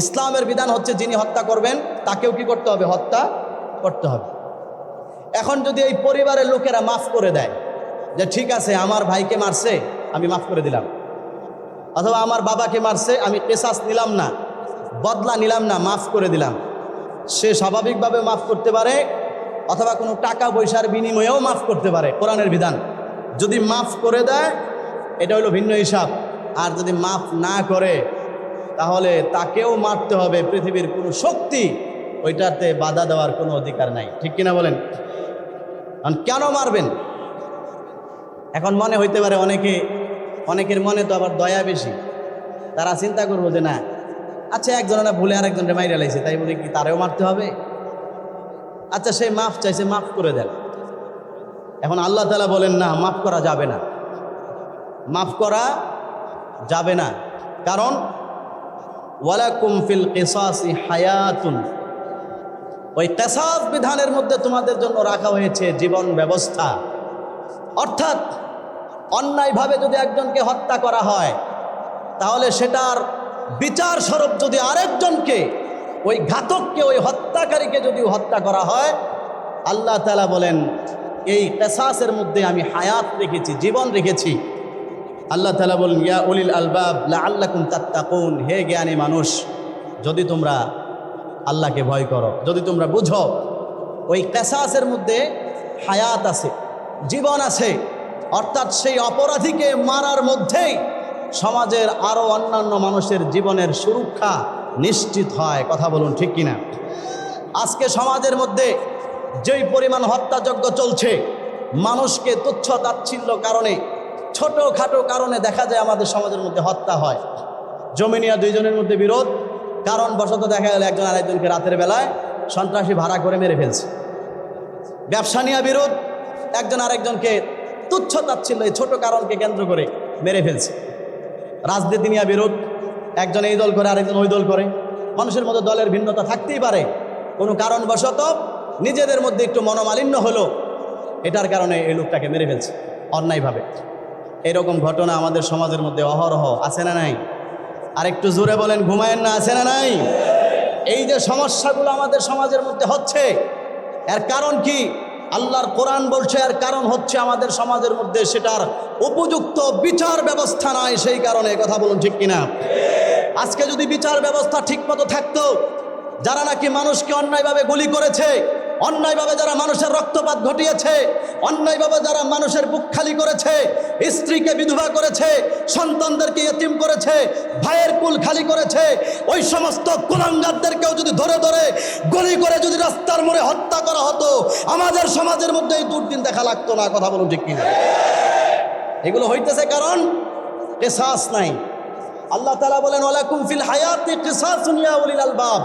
ইসলামের বিধান হচ্ছে যিনি হত্যা করবেন তাকেও কি করতে হবে হত্যা করতে হবে এখন যদি এই পরিবারের লোকেরা মাফ করে দেয় যে ঠিক আছে আমার ভাইকে মারছে আমি মাফ করে দিলাম অথবা আমার বাবাকে মারছে আমি কিসাস নিলাম না বদলা নিলাম না মাফ করে দিলাম সে স্বাভাবিকভাবে মাফ করতে পারে অথবা কোনো টাকা পয়সার বিনিময়েও মাফ করতে পারে কোরআনের বিধান যদি মাফ করে দেয় এটা হলো ভিন্ন হিসাব আর যদি মাফ না করে তাহলে তাকেও মারতে হবে পৃথিবীর কোনো শক্তি ওইটাতে বাধা দেওয়ার কোনো অধিকার নাই ঠিক কিনা বলেন কেন মারবেন এখন মনে হইতে পারে অনেকের মনে তো আবার দয়া বেশি তারা চিন্তা করবো যে না আচ্ছা একজনের ভুলে আরেকজনকে মাইরা লাইছে তাই বলে কি তারেও মারতে হবে আচ্ছা সে মাফ চাইছে মাফ করে দেন এখন আল্লাহ তাআলা বলেন না মাফ করা যাবে না মাফ করা যাবে না কারণ ওয়ালাকুম ফিল কিসাসি হায়াতুন ওই কিসাস বিধানের মধ্যে তোমাদের জন্য রাখা হয়েছে জীবন ব্যবস্থা অর্থাৎ অন্যায়ভাবে যদি একজনকে হত্যা করা হয় তাহলে সেটার বিচার স্বরূপ যদি আরেকজনকে ওই ঘাতককে ওই হত্যাকারীকে যদি হত্যা করা হয় আল্লাহ তাআলা বলেন এই কিসাসের মধ্যে আমি হায়াত রেখেছি জীবন রেখেছি আল্লাহ তাআলা বলেন ইয়া উলিল আলবাব লাআল্লাকুম তাত্তাকুন হে জ্ঞানী মানুষ যদি তোমরা আল্লাহকে ভয় করো যদি তোমরা বুঝো ওই কিসাসের মধ্যে হায়াত আছে জীবন আছে অর্থাৎ সেই অপরাধীকে মারার মধ্যেই সমাজের আরও অন্যান্য মানুষের জীবনের সুরক্ষা নিশ্চিত হয় কথা বলুন ঠিক কিনা আজকে সমাজের মধ্যে যেই পরিমাণ হত্যাযজ্ঞ চলছে মানুষকে তুচ্ছ তাচ্ছিল্য কারণে ছোটোখাটো কারণে দেখা যায় আমাদের সমাজের মধ্যে হত্যা হয় জমি নিয়ে দুইজনের মধ্যে বিরোধ কারণবশত দেখা গেল একজন আরেকজনকে রাতের বেলায় সন্ত্রাসী ভাড়া করে মেরে ফেলছে ব্যবসা নিয়ে বিরোধ একজন আরেকজনকে তুচ্ছ তাচ্ছিল্য এই ছোটো কারণকে কেন্দ্র করে মেরে ফেলছে রাজনীতি নিয়ে বিরোধ একজন এই দল করে আরেকজন ওই দল করে মানুষের মধ্যে দলের ভিন্নতা থাকতেই পারে কোনো কারণবশত নিজেদের মধ্যে একটু মনোমালিন্য হলো এটার কারণে এই লোকটাকে মেরে ফেলছে অন্যায়ভাবে এরকম ঘটনা আমাদের সমাজের মধ্যে অহরহ আছে না নাই আর একটু জোরে বলেন ঘুমায়েন না আছে না নাই এই যে সমস্যাগুলো আমাদের সমাজের মধ্যে হচ্ছে এর কারণ কি আল্লাহর কোরআন বলছে এর কারণ হচ্ছে আমাদের সমাজের মধ্যে সেটার উপযুক্ত বিচার ব্যবস্থা নাই সেই কারণে কথা বলুন ঠিক কিনা আজকে যদি বিচার ব্যবস্থা ঠিকমতো থাকতো যারা নাকি মানুষকে অন্যায়ভাবে গুলি করেছে অন্যায়ভাবে যারা মানুষের রক্তপাত ঘটিয়েছে, অন্যায়ভাবে যারা মানুষের বুক খালি করেছে, স্ত্রীকে বিধবা করেছে, সন্তানদেরকে ইয়েতিম করেছে, ভাইয়ের কুল খালি করেছে, ওই সমস্ত কুলাঙ্গারদেরকেও যদি ধরে ধরে গুলি করে যদি রাস্তার মোড়ে হত্যা করা হতো, আমাদের সমাজের মধ্যে এই দুর্দিন দেখা লাগতো না। কথা বলুন ঠিক কিনা? এগুলো হইতেছে কারণ কিসাস নাই। আল্লাহ তাআলা বলেন ওয়ালাকুম ফিল হায়াতি কিসাসুন ইয়া উলিল আলবাব।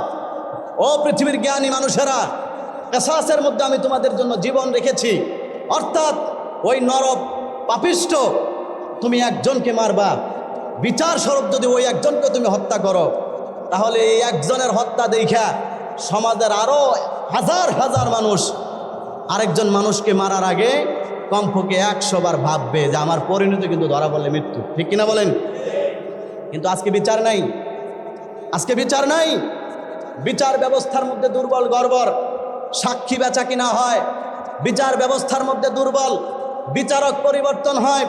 ও পৃথিবীর জ্ঞানী মানুষেরা, কিসাসের মধ্যে আমি তোমাদের জন্য জীবন রেখেছি। অর্থাৎ ওই নরক পাপিষ্ঠ তুমি একজনকে মারবা, বিচার স্বরূপ যদি ওই একজনকে তুমি হত্যা করো, তাহলে এই একজনের হত্যা দেখা সমাজের আরো হাজার হাজার মানুষ আরেকজন মানুষকে মারার আগে কমপক্ষে 100 বার ভাববে যে আমার পরিণতি কিন্তু ধরা পড়লে মৃত্যু। ঠিক কিনা বলেন? কিন্তু আজকে বিচার নাই, আজকে বিচার নাই। বিচার ব্যবস্থার মধ্যে দুর্বল গড়বড়, সাক্ষী বেচা কিনা হয়, বিচার ব্যবস্থার মধ্যে দুর্বল, বিচারক পরিবর্তন হয়,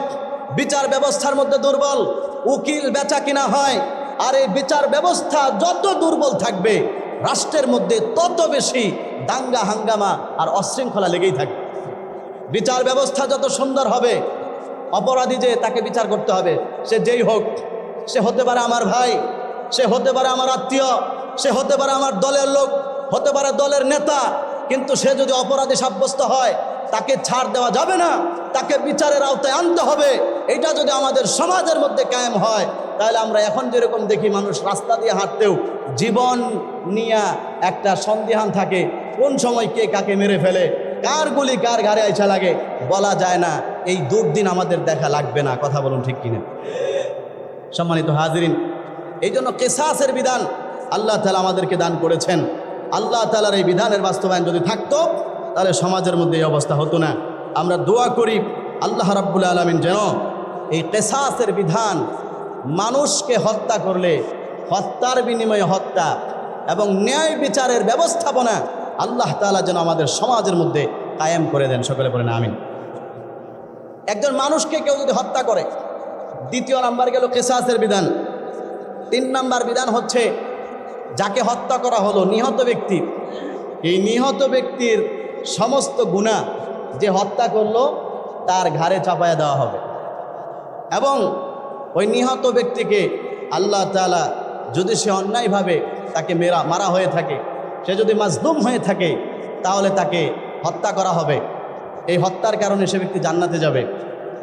বিচার ব্যবস্থার মধ্যে দুর্বল, উকিল বেচা কিনা হয়। আর এই বিচার ব্যবস্থা যত দুর্বল থাকবে, রাষ্ট্রের মধ্যে তত বেশি দাঙ্গা হাঙ্গামা আর অশৃঙ্খলা লেগেই থাকবে। বিচার ব্যবস্থা যত সুন্দর হবে, অপরাধী যে তাকে বিচার করতে হবে, সে যেই হোক, সে হতে পারে আমার ভাই, সে হতে পারে আমার আত্মীয়, সে হতে পারে আমার দলের লোক, হতে পারে দলের নেতা, কিন্তু সে যদি অপরাধী সাব্যস্ত হয় তাকে ছাড় দেওয়া যাবে না, তাকে বিচারের আওতায় আনতে হবে। এটা যদি আমাদের সমাজের মধ্যে কায়েম হয়, তাহলে আমরা এখন যেরকম দেখি মানুষ রাস্তা দিয়ে হাঁটতেও জীবন নিয়ে একটা সন্দিহান থাকে, কোন সময় কে কাকে মেরে ফেলে, কার গুলি কার ঘাড়ে আইসা লাগে বলা যায় না। এই দুর্দিন আমাদের দেখা লাগবে না। কথা বলুন ঠিক কিনা? সম্মানিত হাজিরিন, এই জন্য কিসাসের বিধান আল্লাহ তাআলা আমাদেরকে দান করেছেন। আল্লাহ তাআলার এই বিধানের বাস্তবায়ন যদি থাকতো, তাহলে সমাজের মধ্যে এই অবস্থা হতো না। আমরা দোয়া করি আল্লাহ রাব্বুল আলামিন যেন এই কিসাসের বিধান, মানুষকে হত্যা করলে হত্যার বিনিময়ে হত্যা এবং ন্যায় বিচারের ব্যবস্থাপনা আল্লাহ তাআলা যেন আমাদের সমাজের মধ্যে কায়েম করে দেন। সকলে বলেন আমিন। একজন মানুষকে কেউ যদি হত্যা করে, দ্বিতীয় নাম্বার গেল কিসাসের বিধান। 3 নাম্বার বিধান হচ্ছে যাকে হত্যা করা হলো, নিহত ব্যক্তি, এই নিহত ব্যক্তির সমস্ত গুনাহ যে হত্যা করলো তার ঘাড়ে চাপায়া দেওয়া হবে। এবং ওই নিহত ব্যক্তিকে আল্লাহ তাআলা যদি সে অন্যায়ভাবে তাকে মারা হয়ে থাকে, সে যদি মাজলুম হয়ে থাকে, তাহলে তাকে হত্যা করা হবে। এই হত্যার কারণে সে ব্যক্তি জান্নাতে যাবে,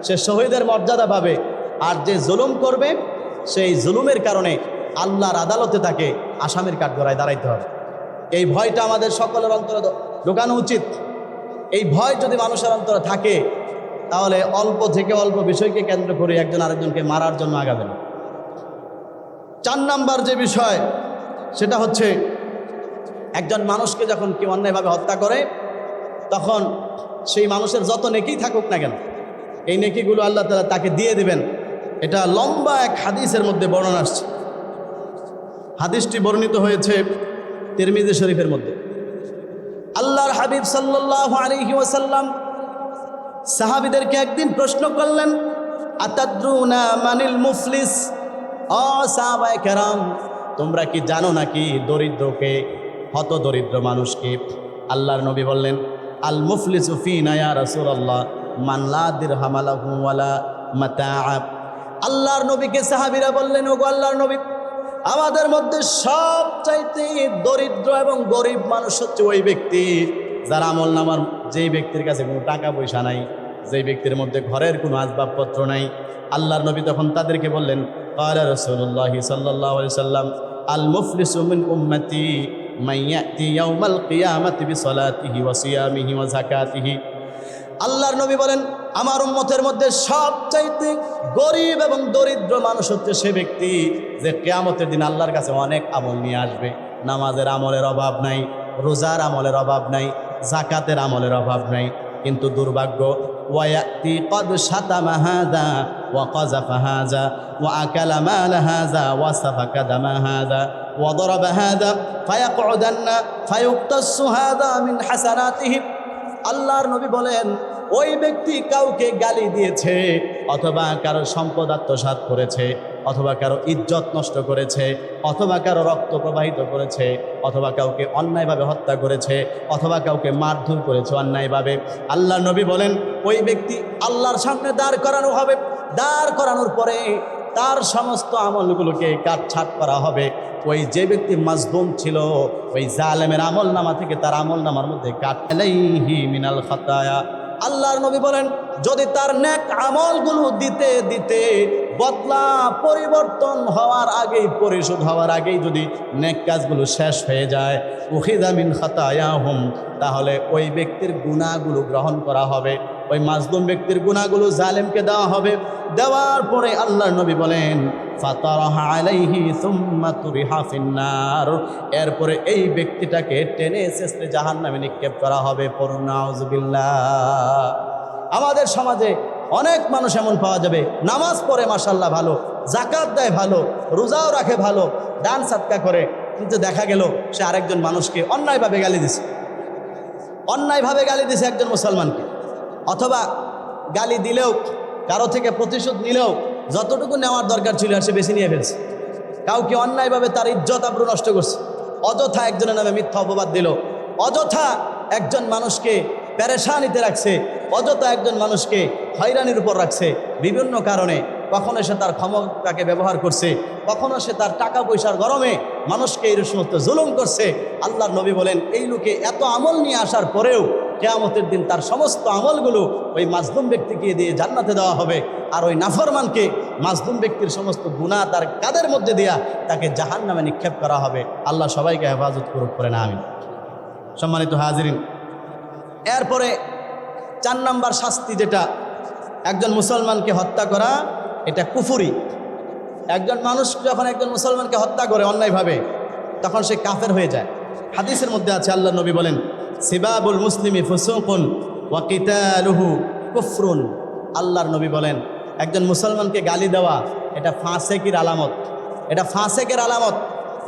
সে শহীদের মর্যাদা পাবে। আর যে জুলুম করবে, সেই জুলুমের কারণে আল্লাহর আদালতে তাকে আসামির কাঠগড়ায় দাঁড়াইতে হবে। এই ভয়টা আমাদের সকলের অন্তরে ঢোকানো উচিত। এই ভয় যদি মানুষের অন্তরে থাকে, তাহলে অল্প থেকে অল্প বিষয়কে কেন্দ্র করে একজন আরেকজনকে মারার জন্য আগাবে না। 4 নাম্বার যে বিষয়, সেটা হচ্ছে একজন মানুষকে যখন কেউ অন্যায়ভাবে হত্যা করে, তখন সেই মানুষের যত নেকি থাকুক না কেন, এই নেকিগুলো আল্লাহ তাআলা তাকে দিয়ে দিবেন। এটা লম্বা এক হাদিসের মধ্যে বর্ণনা আসছে। হাদিসটি বর্ণিত হয়েছে তিরমিজি শরীফের মধ্যে। আল্লাহর হাবিব সাল্লাল্লাহু আলাইহি ওয়াসাল্লাম সাহাবীদেরকে একদিন প্রশ্ন করলেন, আতাদরুনা মানিল মুফলিস? ও সাহাবায়ে কেরাম, তোমরা কি জানো নাকি দরিদ্রকে, হত দরিদ্র মানুষকে? আল্লাহর নবী বললেন, আল মুফলিসু ফিনা ইয়া রাসূলুল্লাহ মান লা দিরহাম লাহু ওয়ালা মাতাআ। আল্লাহর নবীকে সাহাবীরা বললেন, ওগো আল্লাহর নবী, আমাদের মধ্যে সবচাইতে দরিদ্র এবং গরিব মানুষ হচ্ছে ওই ব্যক্তি যার আমল নামার, যেই ব্যক্তির কাছে কোনো টাকা পয়সা নাই, যেই ব্যক্তির মধ্যে ঘরের কোনো আসবাবপত্র নাই। আল্লাহর নবী তখন তাদেরকে বললেন, ক্বালা রাসূলুল্লাহ সাল্লাল্লাহু আলাইহি সাল্লাম, আল মুফলিসু মিন উম্মতি মান ইয়াতি ইয়াউমাল কিয়ামাতি বিসলাতিহি ওয়া সিয়ামিহি ওয়া যাকাতিহি। আল্লাহর নবী বলেন, আমার উম্মতের মধ্যে সবচাইতে গরিব এবং দরিদ্র মানুষ হচ্ছে সে ব্যক্তি যে কিয়ামতের দিন আল্লাহর কাছে অনেক আমল নিয়ে আসবে। নামাজের আমলের অভাব নাই, রোজার আমলের অভাব নাই, যাকাতের আমলের অভাব নাই, কিন্তু দুর্ভাগ্য, ওয়ায়াতি কদ শাতামা হাযা ওয়া কাযাফা হাযা ওয়া আকালা মাল হাযা ওয়া সাফাকা দামা হাযা ওয়া দারাবা হাযা ফায়াকউদান্না ফায়ুক্তাসু হাযা মিন হাসানাতিহি। আল্লাহর নবী বলেন, ওই ব্যক্তি কাউকে গালি দিয়েছে অথবা কারো সম্পদ আত্মসাৎ করেছে, অথবা কারো ইজ্জত নষ্ট করেছে, অথবা কারো রক্ত প্রবাহিত করেছে, অথবা কাউকে অন্যায়ভাবে হত্যা করেছে, অথবা কাউকে মারধর করেছে অন্যায়ভাবে, আল্লাহ নবী বলেন ওই ব্যক্তি আল্লাহর সামনে দাঁড় করানো হবে। দাঁড় করানোর পরে তার সমস্ত আমলগুলোকে কাটছাঁট করা হবে। ওই যে ব্যক্তি মাজলুম ছিল ওই জালেমের আমল নামা থেকে তার আমল নামার মধ্যে কাটালাইহি মিনাল খাতায়া। আল্লাহর নবী বলেন যদি তার নেক আমলগুলো দিতে দিতে বদলা পরিবর্তন হওয়ার আগেই, পরিশোধ হওয়ার আগেই যদি নেক কাজগুলো শেষ হয়ে যায়, উখিযা মিন খাতায়াহুম, তাহলে ওই ব্যক্তির গুনাহগুলো গ্রহণ করা হবে। ওই মাজলুম ব্যক্তির গুনাহগুলো জালেমকে দেওয়া হবে। দেওয়ার পরে আল্লাহর নবী বলেন ফাতারাহা আলাইহি সুম্মা তুরিহা ফিন্নার, এরপরে এই ব্যক্তিটাকে টেনে শেষে জাহান্নামে নিক্ষেপ করা হবে। পড়ুন নাউযুবিল্লাহ। আমাদের সমাজে অনেক মানুষ এমন পাওয়া যাবে নামাজ পড়ে মাশাআল্লাহ ভালো, যাকাত দেয় ভালো, রোজাও রাখে ভালো, দান সাদকা করে, কিন্তু দেখা গেল সে আরেকজন মানুষকে অন্যায়ভাবে গালি দিছে, অন্যায়ভাবে গালি দিছে একজন মুসলমানকে, অথবা গালি দিলেও কারো থেকে প্রতিশোধ নিলেও যতটুকু নেওয়ার দরকার ছিল আর সে বেশি নিয়ে ফেলছে। কাউকে অন্যায়ভাবে তার ইজ্জত আবরু নষ্ট করছে, অযথা একজনের নামে মিথ্যা অপবাদ দিল, অযথা একজন মানুষকে পেরেশানিতে রাখছে, অযথা একজন মানুষকে হয়রানির উপর রাখছে বিভিন্ন কারণে। কখনো সে তার ক্ষমতাকে ব্যবহার করছে, কখনো সে তার টাকা পয়সার গরমে মানুষকে এই সমস্ত জুলুম করছে। আল্লাহর নবী বলেন এই লোকে এত আমল নিয়ে আসার পরেও কিয়ামতের দিন তার সমস্ত আমলগুলো ওই মাজলুম ব্যক্তিকে দিয়ে জান্নাতে দেওয়া হবে, আর ওই নাফরমানকে মাজলুম ব্যক্তির সমস্ত গুনাহ তার কাঁধের মধ্যে দেয়া তাকে জাহান্নামে নিক্ষেপ করা হবে। আল্লাহ সবাইকে হেফাজত করুক, করে না আমিন। সম্মানিত হাজিরিন, এরপরে 4 নম্বর শাস্তি যেটা, একজন মুসলমানকে হত্যা করা, এটা কুফরি। একজন মানুষ যখন একজন মুসলমানকে হত্যা করে অন্যায়ভাবে, তখন সে কাফের হয়ে যায়। হাদিসের মধ্যে আছে আল্লাহ নবী বলেন সিবাবুল মুসলিমি ফুসুকুন ওয়া কিতালুহু কুফরুন। আল্লাহর নবী বলেন একজন মুসলমানকে গালি দেওয়া এটা ফাসেকির আলামত, এটা ফাসেকের আলামত,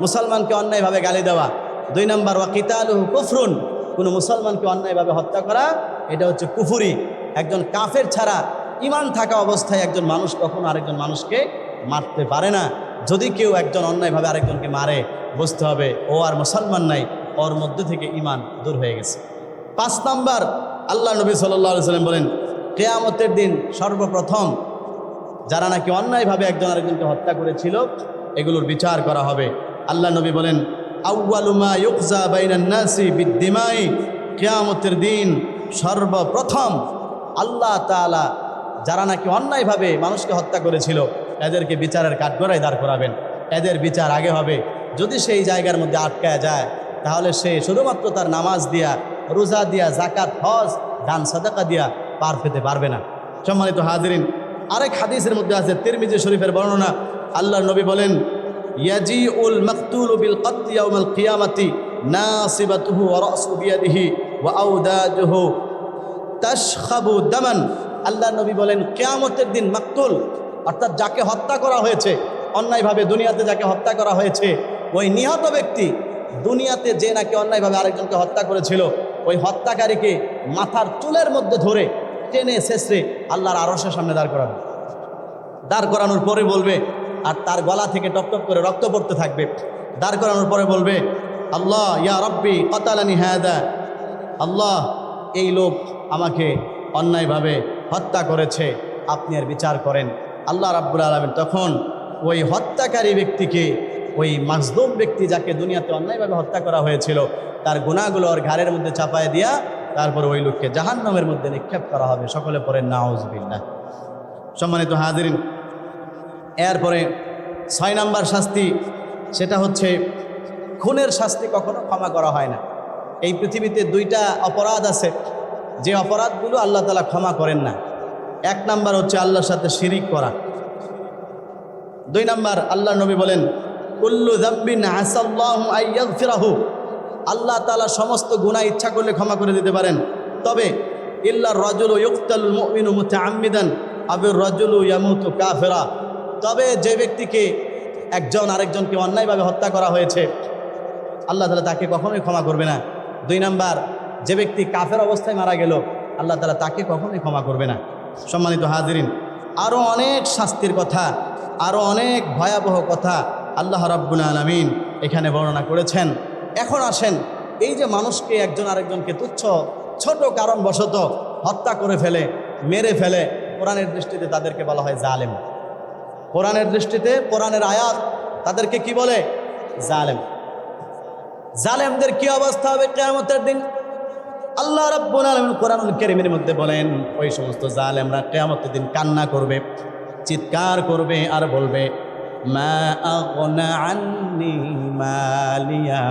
মুসলমানকে অন্যায়ভাবে গালি দেওয়া। 2 নম্বর ওয়া কিতালুহু কুফরুন, কোনো মুসলমানকে অন্যায়ভাবে হত্যা করা এটা হচ্ছে কুফরি। একজন কাফের ছাড়া ঈমান থাকা অবস্থায় একজন মানুষ কখনো আরেকজন মানুষকে মারতে পারে না। যদি কেউ একজন অন্যায়ভাবে আরেকজনকে মারে, বুঝতে হবে ও আর মুসলমান নাই, ওর মধ্যে থেকে ঈমান দূর হয়ে গেছে। 5 নম্বর আল্লাহ নবী সাল্লাল্লাহু আলাইহি ওয়াসাল্লাম বলেন কিয়ামতের দিন সর্বপ্রথম যারা নাকি অন্যায়ভাবে একজন আরেকজনকে হত্যা করেছিল এগুলোর বিচার করা হবে। আল্লাহ নবী বলেন আউয়ালু মা ইউকজা বাইনান নাসি বিদ্দিমাই, কিয়ামতের দিন সর্বপ্রথম আল্লাহ তাআলা যারা নাকি অন্যায়ভাবে মানুষকে হত্যা করেছিল এদেরকে বিচারের কাঠগড়ায় দাঁড় করাবেন। এদের বিচার আগে হবে। যদি সেই জায়গার মধ্যে আটকায় যায় তাহলে সে শুধুমাত্র তার নামাজ দিয়া, রোজা দিয়া, জাকাত, হজ, দান সাদাকা দিয়া পার পেতে পারবে না। সম্মানিত হাজিরিন, আরেক হাদিসের মধ্যে আছে তিরমিজি শরীফের বর্ণনা, আল্লাহর নবী বলেন ইয়াজিউল মাকতুলু বিল কতলি ইয়াউমাল কিয়ামাতি নাসিবাতুহু ওয়া রাসু বিয়াদিহি ওয়া আওদাজুহু তাশখাবু দামান। আল্লাহর নবী বলেন কিয়ামতের দিন মাকতুল অর্থাৎ যাকে হত্যা করা হয়েছে অন্যায়ভাবে, দুনিয়াতে যাকে হত্যা করা হয়েছে, ওই নিহত ব্যক্তি দুনিয়াতে যে নাকি অন্যায়ভাবে আরেকজনকে হত্যা করেছিল ওই হত্যাকারীকে মাথার চুলের মধ্যে ধরে টেনে শেষে আল্লাহর আরশের সামনে দাঁড় করাবে। দাঁড় করানোর পরে বলবে, আর তার গলা থেকে টপ টপ করে রক্ত পড়তে থাকবে। দাঁড় করানোর পরে বলবে আল্লাহ ইয়া রব্বি কতালানি হাদা, আল্লাহ এই লোক আমাকে অন্যায়ভাবে হত্যা করেছে, আপনি এর বিচার করেন। আল্লাহ রাব্বুল আলামিন তখন ওই হত্যাকারী ব্যক্তিকে, ওই মাজলুম ব্যক্তি যাকে দুনিয়াতে অন্যায়ভাবে হত্যা করা হয়েছিল তার গুনাহগুলো ওর ঘাড়ের মধ্যে চাপায় দিয়া তারপর ওই লোককে জাহান্নামের মধ্যে নিক্ষেপ করা হবে। সকলে পড়েন নাউযুবিল্লাহ। সম্মানিত হাজিরিন, এরপরে 6 নম্বর শাস্তি, সেটা হচ্ছে খুনের শাস্তি কখনো ক্ষমা করা হয় না। এই পৃথিবীতে 2টা অপরাধ আছে যে অপরাধগুলো আল্লাহ তাআলা ক্ষমা করেন না। 1 নম্বর হচ্ছে আল্লাহর সাথে শিরিক করা। 2 নম্বর আল্লাহ নবী বলেন কুল্লু যামবিন আসাল্লাহু আইয়াগফিরাহু, আল্লাহ তাআলা সমস্ত গুনাহ ইচ্ছা করলে ক্ষমা করে দিতে পারেন, তবে ইল্লা রাজুলু ইউকতালুল মুমিনু মুতাআম্মিদান আবির রাজুলু ইয়ামুতু কাফিরা, তবে যে ব্যক্তিকে একজন আরেকজনকে অন্যায়ভাবে হত্যা করা হয়েছে আল্লাহ তাআলা তাকে কখনোই ক্ষমা করবে না। 2 নম্বর যে ব্যক্তি কাফের অবস্থায় মারা গেল আল্লাহ তাআলা তাকে কখনোই ক্ষমা করবে না। সম্মানিত হাজিরিন, আরও অনেক শাস্তির কথা আরও অনেক ভয়াবহ কথা আল্লাহ রাব্বুল আলামিন এখানে বর্ণনা করেছেন। এখন আসেন, এই যে মানুষকে একজন আরেকজনকে তুচ্ছ ছোট কারণবশত হত্যা করে ফেলে, মেরে ফেলে, কোরআনের দৃষ্টিতে তাদেরকে বলা হয় জালেম। কোরআনের দৃষ্টিতে, কোরআনের আয়াত তাদেরকে কি বলে? জালেম। জালেমদের কি অবস্থা হবে কিয়ামতের দিন? আল্লাহ রাব্বুল আলামিন কোরআনুল কারীমের মধ্যে বলেন, ওই সমস্ত জালেমরা কিয়ামতের দিন কান্না করবে, চিৎকার করবে আর বলবে, মা আগনা আন্নি মালিয়া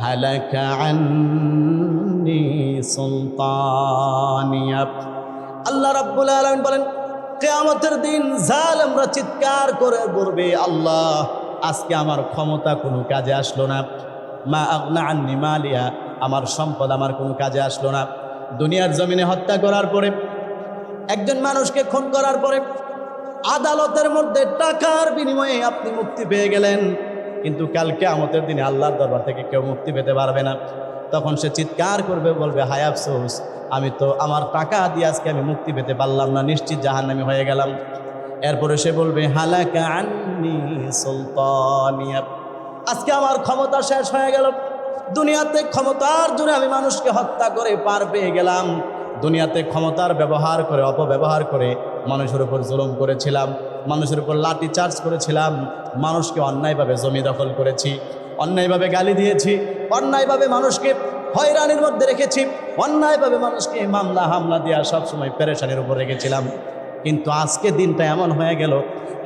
হালাকা আন্নি সুলতানিয়া। আল্লাহ রাব্বুল আলামিন বলেন, কিয়ামতের দিন জালেমরা চিৎকার করে বলবে, আল্লাহ আজকে আমার ক্ষমতা কোনো কাজে আসলো না। মা আগনা আন্নি মালিয়া, আমার সম্পদ আমার কোনো কাজে আসলো না। দুনিয়ার জমিনে হত্যা করার পরে, একজন মানুষকে খুন করার পরে আদালতের মধ্যে টাকার বিনিময়ে আপনি মুক্তি পেয়ে গেলেন, কিন্তু কাল কিয়ামতের দিনে আল্লাহর দরবার থেকে কেউ মুক্তি পেতে পারবে না। তখন সে চিৎকার করবে, বলবে, হায় আফসোস, আমি তো আমার টাকা দিয়ে আজকে আমি মুক্তি পেতে পারলাম না, নিশ্চিত জাহান্নামী হয়ে গেলাম। এরপরে সে বলবে, হালাকা আন্নি সুলতানিয়া, আজকে আমার ক্ষমতা শেষ হয়ে গেল। দুনিয়াতে ক্ষমতার জোরে আমি মানুষকে হত্যা করে পার পেয়ে গেলাম। দুনিয়াতে ক্ষমতার ব্যবহার করে, অপব্যবহার করে মানুষের উপর জুলুম করেছিলাম, মানুষের উপর লাঠি চার্জ করেছিলাম, মানুষকে অন্যায়ভাবে জমি দখল করেছি, অন্যায়ভাবে গালি দিয়েছি, অন্যায়ভাবে মানুষকে হয়রানির মধ্যে রেখেছি, অন্যায়ভাবে মানুষকে মামলা হামলা দেওয়া সবসময় পেরেশানির উপর রেখেছিলাম। কিন্তু আজকে দিনটা এমন হয়ে গেল,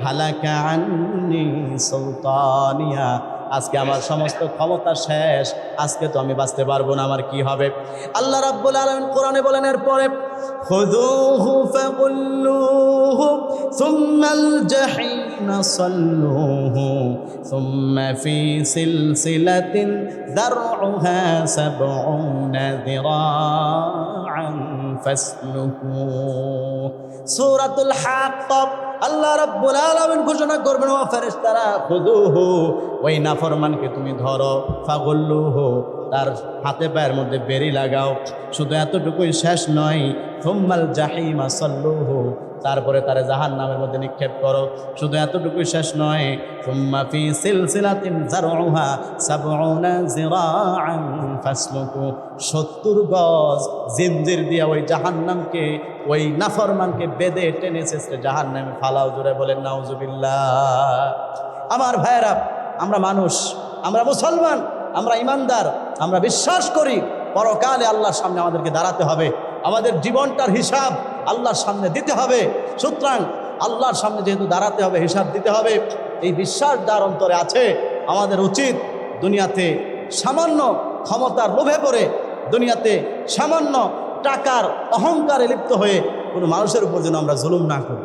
হালাকা আন্নি সুলতানিয়া, আজকে আমার সমস্ত ক্ষমতা শেষ, আজকে তো আমি বাঁচতে পারবো না, আমার কি হবে? আল্লাহ রাব্বুল আলামিন কোরআনে বলেন এরপরে, খুযুহু ফাগুল্লুহু সুম্মাল জাহিমা সাল্লুহু সুম্মা ফি সিলসিলাতিন যারউহা সাবউনা যিরাআন ফাসলুকু। সূরাতুল হাক্কাব আল্লাহ রাব্বুল আলামিন ঘোষণা করবেন, ও ফেরেশতারা, খুযুহু, ওই নাফরমানকে তুমি ধরো, ফাগুল্লুহু, তার হাতে পায়ের মধ্যে বেড়ি লাগাও। শুধু এতটুকুই শেষ নয়, সুম্মাল জাহিমা সাল্লুহু, তারপরে তারে জাহান্নামের মধ্যে নিক্ষেপ করো। শুধু এতটুকুই শেষ নয়, সুম্মা ফি সিলসিলাতিন যারউহা সাবউনা যিরাআন ফাসলুকু, 70 গজ জিনজির দিয়া ওই জাহান্নামকে, ওই নাফরমানকে বেঁধে টেনে শেষে জাহান্নামে ফালাও। জোরে বলেন নাউজুবিল্লাহ। আমার ভাইয়েরা, আমরা মানুষ, আমরা মুসলমান, আমরা ইমানদার, আমরা বিশ্বাস করি পরকালে আল্লাহর সামনে আমাদেরকে দাঁড়াতে হবে, আমাদের জীবনটার হিসাব আল্লাহর সামনে দিতে হবে। সুতরাং আল্লাহর সামনে যেহেতু দাঁড়াতে হবে, হিসাব দিতে হবে, এই বিশ্বাস যার অন্তরে আছে, আমাদের উচিত দুনিয়াতে সামান্য ক্ষমতার লোভে পড়ে, দুনিয়াতে সামান্য টাকার অহংকারে লিপ্ত হয়ে কোনো মানুষের উপর যেন আমরা জুলুম না করি।